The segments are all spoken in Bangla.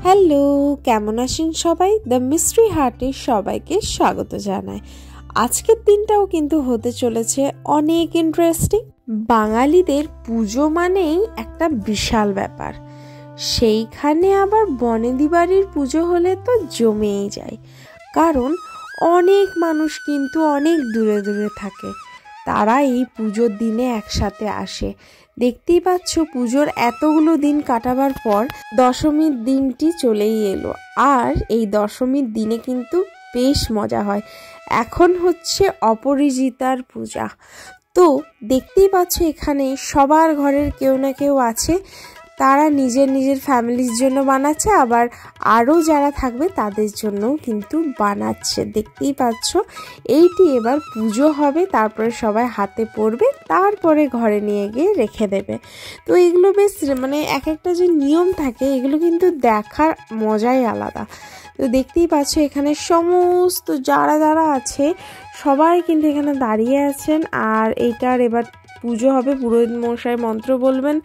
হ্যালো, কেমন আছেন সবাই? দ্য মিস্ট্রি হার্টে সবাইকে স্বাগত জানাই। আজকের দিনটাও কিন্তু হতে চলেছে অনেক ইন্টারেস্টিং। বাঙালিদের পুজো মানেই একটা বিশাল ব্যাপার, সেইখানে আবার বনেদি বাড়ির পুজো হলে তো জমেই যায়। কারণ অনেক মানুষ কিন্তু অনেক দূরে দূরে থাকে, তারা এই পুজোর দিনে একসাথে আসে। দেখতেই পাচ্ছ পুজোর এতগুলো দিন কাটাবার পর দশমীর দিনটি চলেই এলো, আর এই দশমীর দিনে কিন্তু বেশ মজা হয়। এখন হচ্ছে অপরাজিতার পূজা। তো দেখতেই পাচ্ছ এখানে সবার ঘরের কেউ না কেউ আছে, তারা নিজের নিজের ফ্যামিলির জন্য বানাচ্ছে, আবার আরও যারা থাকবে তাদের জন্যও কিন্তু বানাচ্ছে। দেখতেই পাচ্ছ এইটি এবার পুজো হবে, তারপরে সবাই হাতে পড়বে, তারপরে ঘরে নিয়ে গিয়ে রেখে দেবে। তো এগুলো বেশ এক একটা যে নিয়ম থাকে, এগুলো কিন্তু দেখার মজাই আলাদা। তো দেখতেই পাচ্ছ এখানে সমস্ত যারা যারা আছে সবাই কিন্তু এখানে দাঁড়িয়ে আছেন, আর এইটার এবার পুজো হবে। পুরোহিত মশাই মন্ত্র বলবেন।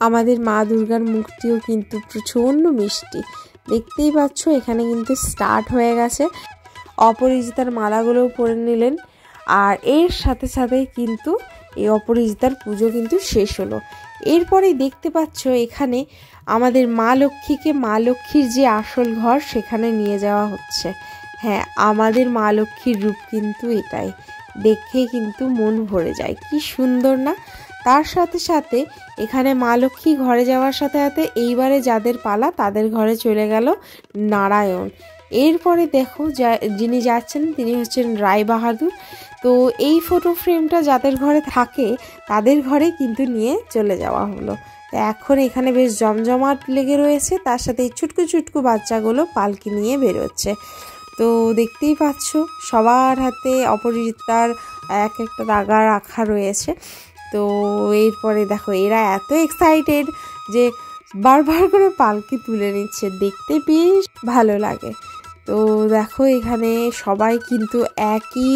আমাদের মা দুর্গার মুখটিও কিন্তু প্রচণ্ড মিষ্টি। দেখতেই পাচ্ছ এখানে কিন্তু স্টার্ট হয়ে গেছে। অপরাজিতার মালাগুলোও পরে নিলেন, আর এর সাথে সাথে কিন্তু এই অপরাজিতার পুজো কিন্তু শেষ হলো। এরপরেই দেখতে পাচ্ছ এখানে আমাদের মা লক্ষ্মীকে, মা লক্ষ্মীর যে আসল ঘর সেখানে নিয়ে যাওয়া হচ্ছে। হ্যাঁ, আমাদের মা লক্ষ্মীর রূপ কিন্তু এটাই, দেখে কিন্তু মন ভরে যায়। কি সুন্দর না? তার সাথে সাথে এখানে মা লক্ষ্মী ঘরে যাওয়ার সাথে সাথে এইবারে যাদের পালা তাদের ঘরে চলে গেল নারায়ণ। এরপরে দেখো যিনি যাচ্ছেন তিনি হচ্ছেন রায় বাহাদুর। তো এই ফটো ফ্রেমটা যাদের ঘরে থাকে তাদের ঘরে কিন্তু নিয়ে চলে যাওয়া হলো। তো এখন এখানে বেশ জমজমাট লেগে রয়েছে, তার সাথে এই ছুটকু ছুটকু বাচ্চাগুলো পালকি নিয়ে বেরোচ্ছে। তো দেখতেই পাচ্ছ সবার হাতে অপরাজিতার এক একটা দাগা রাখা রয়েছে। তো এরপরে দেখো এরা এত এক্সাইটেড যে বারবার করে পালকি তুলে নিচ্ছে, দেখতে বেশ ভালো লাগে। তো দেখো এখানে সবাই কিন্তু একই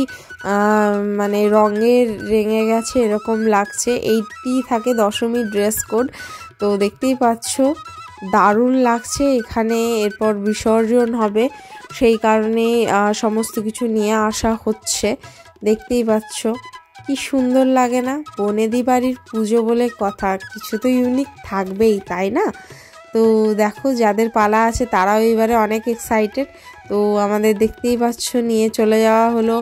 রঙের রেঙে গেছে এরকম লাগছে। এইটি থাকে দশমীর ড্রেস কোড। তো দেখতেই পাচ্ছ দারুণ লাগছে। এখানে এরপর বিসর্জন হবে, সেই কারণে সমস্ত কিছু নিয়ে আসা হচ্ছে। দেখতেই পাচ্ছ কি সুন্দর লাগে না? বনেদি বাড়ির পুজো বলে কথা, কিছু তো ইউনিক থাকবেই, তাই না? তো দেখো যাদের পালা আছে তারাও এবারে অনেক এক্সাইটেড। তো আমাদের দেখতেই পাচ্ছ নিয়ে চলে যাওয়া হলো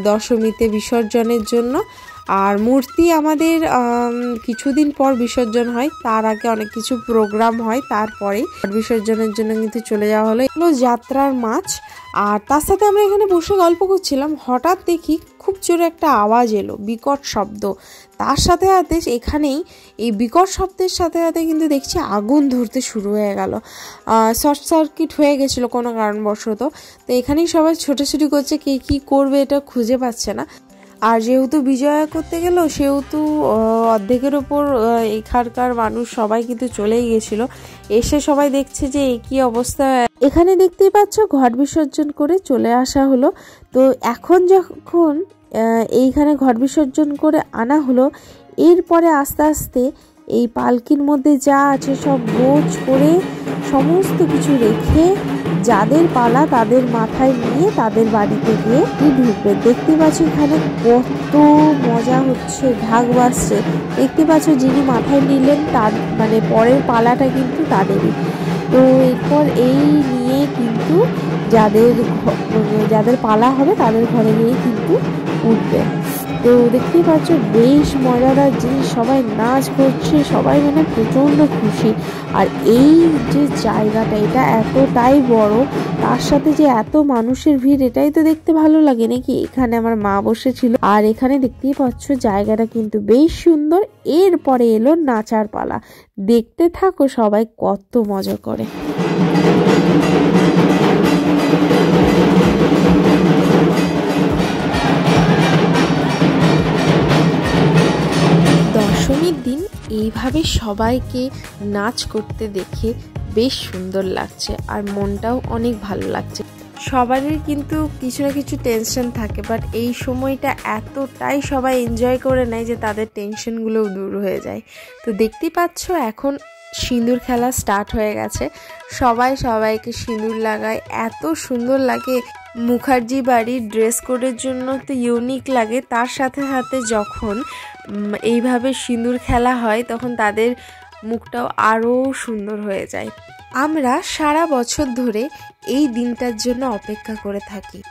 দশমীতে বিসর্জনের জন্য। আর মূর্তি আমাদের কিছুদিন পর বিসর্জন হয়, তার আগে অনেক কিছু প্রোগ্রাম হয়, তারপরে বিসর্জনের জন্য কিন্তু চলে যাওয়া হলো। এগুলো যাত্রার মাছ। আর তার সাথে আমরা এখানে বসে গল্প করছিলাম, হঠাৎ দেখি খুব জোরে একটা আওয়াজ এলো, বিকট শব্দ। তার সাথে সাথে এখানেই এই বিকট শব্দের সাথে সাথে কিন্তু দেখছি আগুন ধরতে শুরু হয়ে গেল। শর্ট সার্কিট হয়ে গেছিলো কোনো কারণবশত। তো এখানেই সবাই ছোটাছুটি করছে, কে কী করবে এটা খুঁজে পাচ্ছে না। আর যেহেতু বিজয়া করতে গেল সেহেতু অর্ধেকের ওপর এখানকার মানুষ সবাই কিন্তু চলেই গেছিল। এসে সবাই দেখছে যে একই অবস্থা। এখানে দেখতেই পাচ্ছ ঘট বিসর্জন করে চলে আসা হলো। তো এখন যখন এইখানে ঘট বিসর্জন করে আনা হলো, এরপরে আস্তে আস্তে এই পালকির মধ্যে যা আছে সব গোছ করে সমস্ত কিছু রেখে যাদের পালা তাদের মাথায় নিয়ে তাদের বাড়িতে গিয়ে ঢুকবে। দেখতে পাচ্ছ এখানে কত মজা হচ্ছে, ঢাক বাজছে। দেখতে পাচ্ছ যিনি মাথায় নিলেন তার পরের পালাটা কিন্তু তাদেরই। তো এরপর এই নিয়ে কিন্তু যাদের পালা হবে তাদের ঘরে গিয়ে কিন্তু উঠবে। তো দেখতেই পাচ্ছ বেশ মজাদার জিনিস, সবাই নাচ করছে, সবাই প্রচণ্ড খুশি। আর এই যে জায়গাটা এটা এতটাই বড়, তার সাথে যে এত মানুষের ভিড়, এটাই তো দেখতে ভালো লাগে নাকি? এখানে আমার মা বসেছিল, আর এখানে দেখতেই পাচ্ছ জায়গাটা কিন্তু বেশ সুন্দর। এরপরে এলো নাচার পালা, দেখতে থাকো সবাই কত মজা করে। দশমীর দিন এইভাবে সবাইকে নাচ করতে দেখে বেশ সুন্দর লাগছে, আর মনটাও অনেক ভালো লাগছে। সবারই কিন্তু কিছু না কিছু টেনশন থাকে, বাট এই সময়টা এতটাই সবাই এনজয় করে নেয় যে তাদের টেনশনগুলোও দূর হয়ে যায়। তো দেখতেই পাচ্ছ এখন সিঁদুর খেলা স্টার্ট হয়ে গেছে। সবাই সবাইকে সিঁদুর লাগায়, এত সুন্দর লাগে। মুখার্জি বাড়ির ড্রেস কোডের জন্য তো ইউনিক লাগে, তার সাথে সাথে যখন এইভাবে সিঁদুর খেলা হয় তখন তাদের মুখটাও আরও সুন্দর হয়ে যায়। আমরা সারা বছর ধরে এই দিনটার জন্য অপেক্ষা করে থাকি।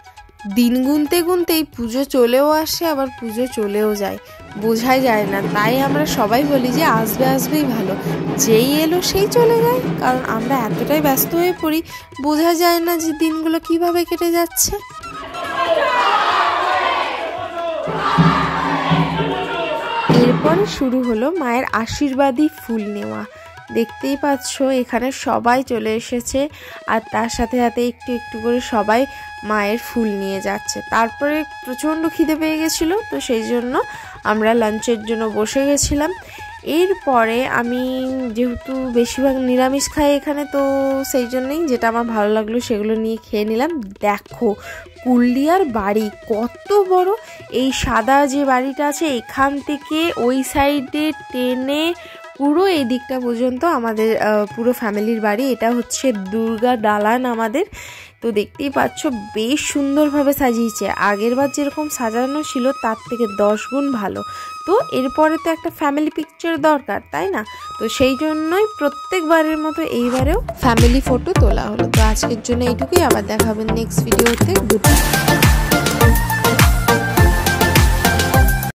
দিন গুনতে গুনতেই পুজো চলেও আসে, আবার পুজো চলেও যায়, বোঝাই যায় না। তাই আমরা সবাই বলি যে আসবে আসবেই ভালো, যেই এলো সেই চলে যায়। কারণ আমরা এতটাই ব্যস্ত হয়ে পড়ি, বোঝা যায় না যে দিনগুলো কিভাবে কেটে যাচ্ছে। এরপরে শুরু হলো মায়ের আশীর্বাদী ফুল নেওয়া। দেখতেই পাচ্ছ এখানে সবাই চলে এসেছে, আর তার সাথে সাথে একটু একটু করে সবাই মায়ের ফুল নিয়ে যাচ্ছে। তারপরে প্রচণ্ড খিদে পেয়ে গেছিলো, তো সেই জন্য আমরা লাঞ্চের জন্য বসে গেছিলাম। এরপরে আমি যেহেতু বেশিরভাগ নিরামিষ খাই এখানে, তো সেই জন্যই যেটা আমার ভালো লাগলো সেগুলো নিয়ে খেয়ে নিলাম। দেখো কুলডিয়ার বাড়ি কত বড়! এই সাদা যে বাড়িটা আছে এখান থেকে ওই সাইডে টেনে পুরো এই দিকটা পর্যন্ত আমাদের পুরো ফ্যামিলির বাড়ি। এটা হচ্ছে দুর্গা দালান আমাদের। তো দেখতেই পাচ্ছ বেশ সুন্দরভাবে সাজিয়েছে, আগের বার যেরকম সাজানো ছিল তার থেকে 10 গুণ ভালো। তো এরপরে তো একটা ফ্যামিলি পিকচার দরকার, তাই না? তো সেই জন্যই প্রত্যেকবারের মতো এইবারেও ফ্যামিলি ফটো তোলা হলো। তো আজকের জন্য এইটুকুই, আবার দেখা হবে নেক্সট ভিডিওতে। Good night.